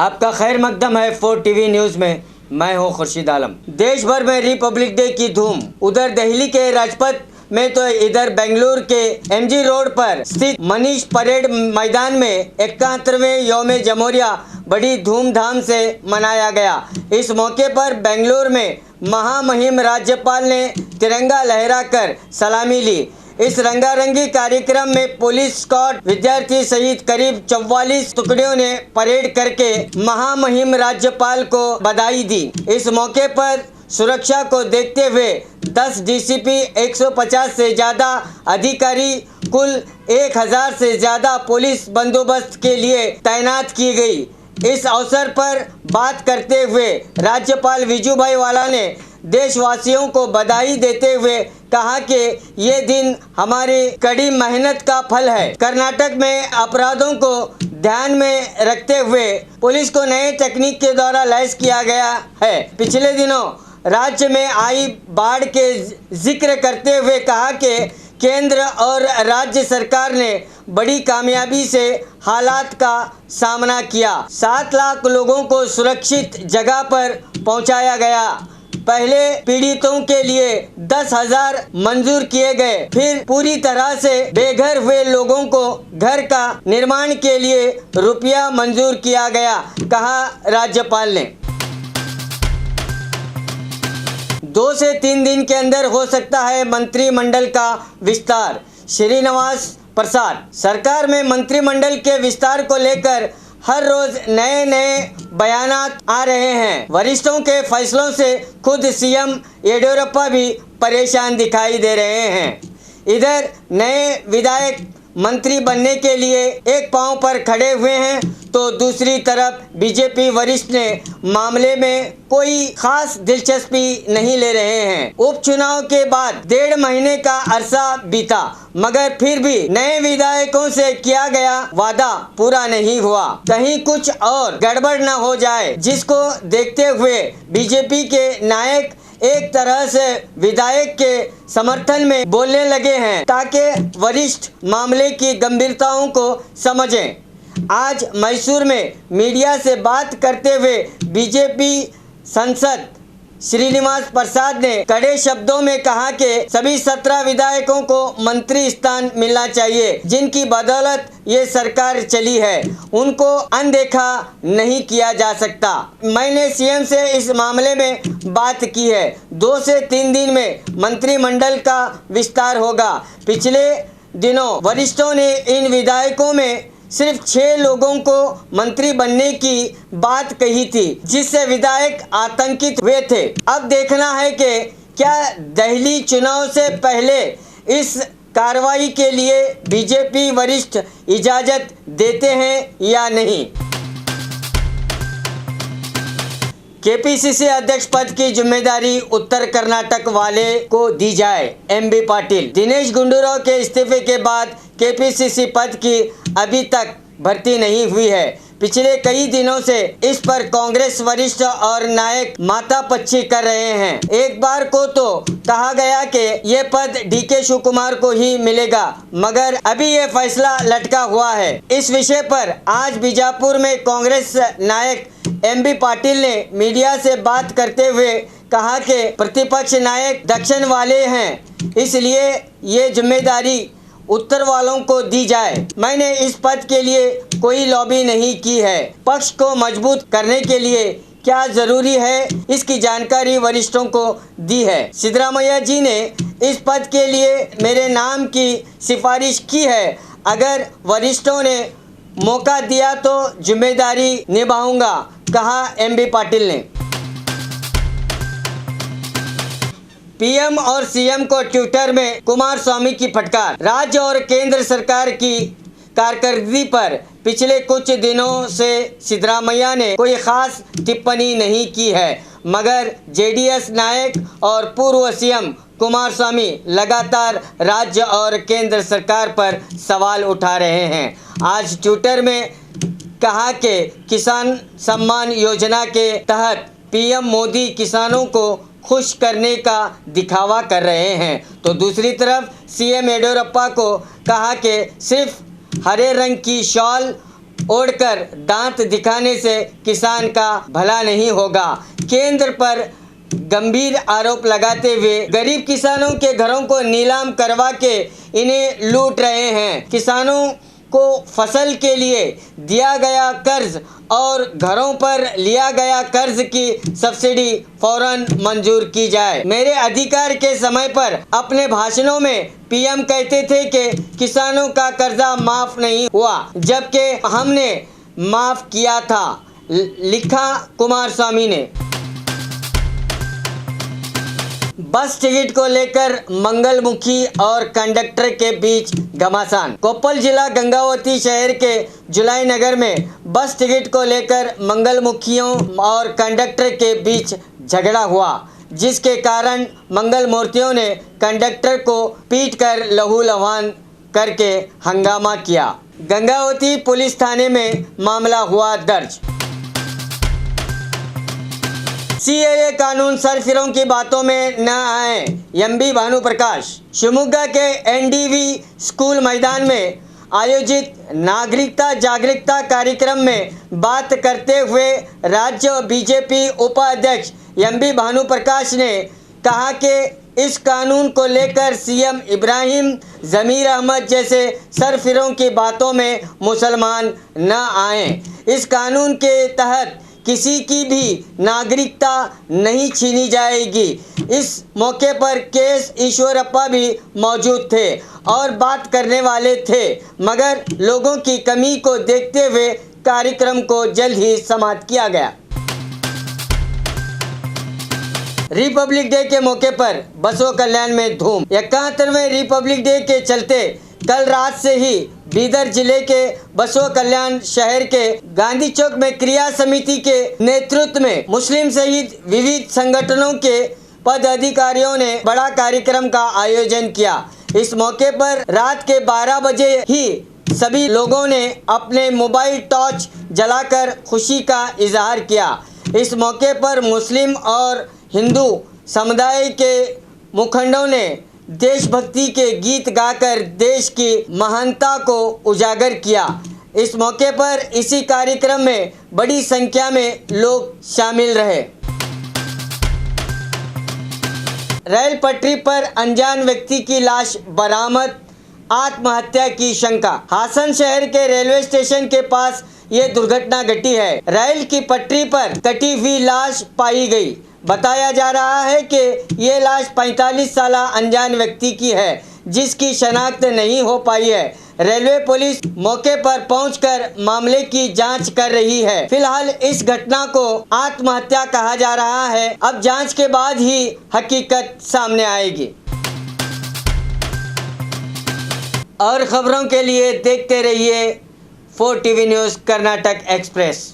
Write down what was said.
आपका खैर मकदम है 4 टीवी न्यूज़ में। मैं हूं खुर्शीद आलम। देश भर में रिपब्लिक डे की धूम, उधर दिल्ली के राजपथ में तो इधर बेंगलुरु के एमजी रोड पर स्थित मनीष परेड मैदान में 71वें यौम जमहूरिया बड़ी धूमधाम से मनाया गया। इस मौके पर बेंगलुरु में महामहिम राज्यपाल ने तिरंगा लहराकर सलामी ली। इस रंगारंगी कार्यक्रम में पुलिस, स्क्वाड, विद्यार्थी सहित करीब 44 टुकड़ियों ने परेड करके महामहिम राज्यपाल को बधाई दी। इस मौके पर सुरक्षा को देखते हुए 10 डीसीपी, 150 से ज़्यादा अधिकारी, कुल 1000 से ज़्यादा पुलिस बंदोबस्त के लिए तैनात की गई। इस अवसर पर बात करते हुए राज्यपाल विजूभाई वाला ने देशवासियों को बधाई देते हुए कहा कि ये दिन हमारी कड़ी मेहनत का फल है। कर्नाटक में अपराधों को ध्यान में रखते हुए पुलिस को नए तकनीक के द्वारा लैस किया गया है। पिछले दिनों राज्य में आई बाढ़ के जिक्र करते हुए कहा कि केंद्र और राज्य सरकार ने बड़ी कामयाबी से हालात का सामना किया। 7 लाख लोगों को सुरक्षित जगह पर पहुंचाया गया। पहले पीड़ितों के लिए 10,000 मंजूर किए गए, फिर पूरी तरह से बेघर हुए लोगों को घर का निर्माण के लिए रुपया मंजूर किया गया, कहा राज्यपाल ने। 2 से 3 दिन के अंदर हो सकता है मंत्रिमंडल का विस्तार। श्रीनिवास प्रसाद। सरकार में मंत्रिमंडल के विस्तार को लेकर हर रोज नए बयानात आ रहे हैं। वरिष्ठों के फैसलों से खुद सीएम येडियुरप्पा भी परेशान दिखाई दे रहे हैं। इधर नए विधायक मंत्री बनने के लिए एक पांव पर खड़े हुए हैं, तो दूसरी तरफ बीजेपी वरिष्ठ ने मामले में कोई खास दिलचस्पी नहीं ले रहे हैं। उपचुनाव के बाद 1.5 महीने का अरसा बीता, मगर फिर भी नए विधायकों से किया गया वादा पूरा नहीं हुआ। कहीं कुछ और गड़बड़ न हो जाए, जिसको देखते हुए बीजेपी के नायक एक तरह से विधायक के समर्थन में बोलने लगे हैं, ताकि वरिष्ठ मामले की गंभीरताओं को समझें। आज मैसूर में मीडिया से बात करते हुए बीजेपी सांसद श्रीनिवास प्रसाद ने कड़े शब्दों में कहा कि सभी 17 विधायकों को मंत्री स्थान मिलना चाहिए, जिनकी बदौलत ये सरकार चली है। उनको अनदेखा नहीं किया जा सकता। मैंने सीएम से इस मामले में बात की है। 2 से 3 दिन में मंत्रिमंडल का विस्तार होगा। पिछले दिनों वरिष्ठों ने इन विधायकों में सिर्फ 6 लोगों को मंत्री बनने की बात कही थी, जिससे विधायक आतंकित हुए थे। अब देखना है कि क्या दिल्ली चुनाव से पहले इस कार्रवाई के लिए बीजेपी वरिष्ठ इजाजत देते हैं या नहीं। केपीसीसी अध्यक्ष पद की जिम्मेदारी उत्तर कर्नाटक वाले को दी जाए, एमबी पाटिल। दिनेश गुंडूराव के इस्तीफे के बाद केपीसीसी पद की अभी तक भर्ती नहीं हुई है। पिछले कई दिनों से इस पर कांग्रेस वरिष्ठ और नायक माथापच्ची कर रहे हैं। एक बार को तो कहा गया कि ये पद डीके शिव कुमार को ही मिलेगा, मगर अभी ये फैसला लटका हुआ है। इस विषय पर आज बीजापुर में कांग्रेस नायक एमबी पाटिल ने मीडिया से बात करते हुए कहा कि प्रतिपक्ष नायक दक्षिण वाले हैं, इसलिए ये जिम्मेदारी उत्तर वालों को दी जाए। मैंने इस पद के लिए कोई लॉबी नहीं की है। पक्ष को मजबूत करने के लिए क्या जरूरी है, इसकी जानकारी वरिष्ठों को दी है। सिद्धरामैया जी ने इस पद के लिए मेरे नाम की सिफारिश की है। अगर वरिष्ठों ने मौका दिया तो जिम्मेदारी निभाऊंगा, कहा एमबी पाटिल ने। पीएम और सीएम को ट्विटर में कुमारस्वामी की फटकार। राज्य और केंद्र सरकार की कारकर्दगी पर पिछले कुछ दिनों से सिद्धरामैया ने कोई खास टिप्पणी नहीं की है, मगर जेडीएस नायक और पूर्व सीएम कुमारस्वामी लगातार राज्य और केंद्र सरकार पर सवाल उठा रहे हैं। आज ट्विटर में कहा कि किसान सम्मान योजना के तहत पीएम मोदी किसानों को खुश करने का दिखावा कर रहे हैं, तो दूसरी तरफ सीएम येडियुरप्पा को कहा कि सिर्फ हरे रंग की शॉल ओढ़कर दांत दिखाने से किसान का भला नहीं होगा। केंद्र पर गंभीर आरोप लगाते हुए गरीब किसानों के घरों को नीलाम करवा के इन्हें लूट रहे हैं। किसानों को फसल के लिए दिया गया कर्ज और घरों पर लिया गया कर्ज की सब्सिडी फौरन मंजूर की जाए। मेरे अधिकार के समय पर अपने भाषणों में पीएम कहते थे कि किसानों का कर्जा माफ नहीं हुआ, जबकि हमने माफ किया था, लिखा कुमारस्वामी ने। बस टिकट को लेकर मंगलमुखी और कंडक्टर के बीच घमासान। कोप्पल जिला गंगावती शहर के जुलाई नगर में बस टिकट को लेकर मंगलमुखियों और कंडक्टर के बीच झगड़ा हुआ, जिसके कारण मंगल मूर्तियों ने कंडक्टर को पीटकर लहूलुहान करके हंगामा किया। गंगावती पुलिस थाने में मामला हुआ दर्ज। सीएए कानून सरफिरों की बातों में न आए, एमबी भानुप्रकाश। शिवमोगा के एनडीवी स्कूल मैदान में आयोजित नागरिकता जागरूकता कार्यक्रम में बात करते हुए राज्य बीजेपी उपाध्यक्ष एमबी भानुप्रकाश ने कहा कि इस कानून को लेकर सीएम इब्राहिम ज़मीर अहमद जैसे सरफिरों की बातों में मुसलमान न आएं। इस कानून के तहत किसी की भी नागरिकता नहीं छीनी जाएगी। इस मौके पर केएस ईश्वरप्पा भी मौजूद थे और बात करने वाले थे, मगर लोगों की कमी को देखते हुए कार्यक्रम को जल्द ही समाप्त किया गया। रिपब्लिक डे के मौके पर बसों कल्याण में धूम। 71वें रिपब्लिक डे के चलते कल रात से ही बीदर जिले के बसों कल्याण शहर के गांधी चौक में क्रिया समिति के नेतृत्व में मुस्लिम सहित विविध संगठनों के पदाधिकारियों ने बड़ा कार्यक्रम का आयोजन किया। इस मौके पर रात के 12 बजे ही सभी लोगों ने अपने मोबाइल टॉर्च जलाकर खुशी का इजहार किया। इस मौके पर मुस्लिम और हिंदू समुदाय के मुखंडों ने देशभक्ति के गीत गाकर देश की महानता को उजागर किया। इस मौके पर इसी कार्यक्रम में बड़ी संख्या में लोग शामिल रहे। रेल पटरी पर अनजान व्यक्ति की लाश बरामद, आत्महत्या की शंका। हासन शहर के रेलवे स्टेशन के पास ये दुर्घटना घटी है। रेल की पटरी पर कटी हुई लाश पाई गई। बताया जा रहा है कि ये लाश 45 साल अनजान व्यक्ति की है, जिसकी शनाख्त नहीं हो पाई है। रेलवे पुलिस मौके पर पहुंचकर मामले की जांच कर रही है। फिलहाल इस घटना को आत्महत्या कहा जा रहा है। अब जांच के बाद ही हकीकत सामने आएगी। और खबरों के लिए देखते रहिए 4 टीवी न्यूज़ कर्नाटक एक्सप्रेस।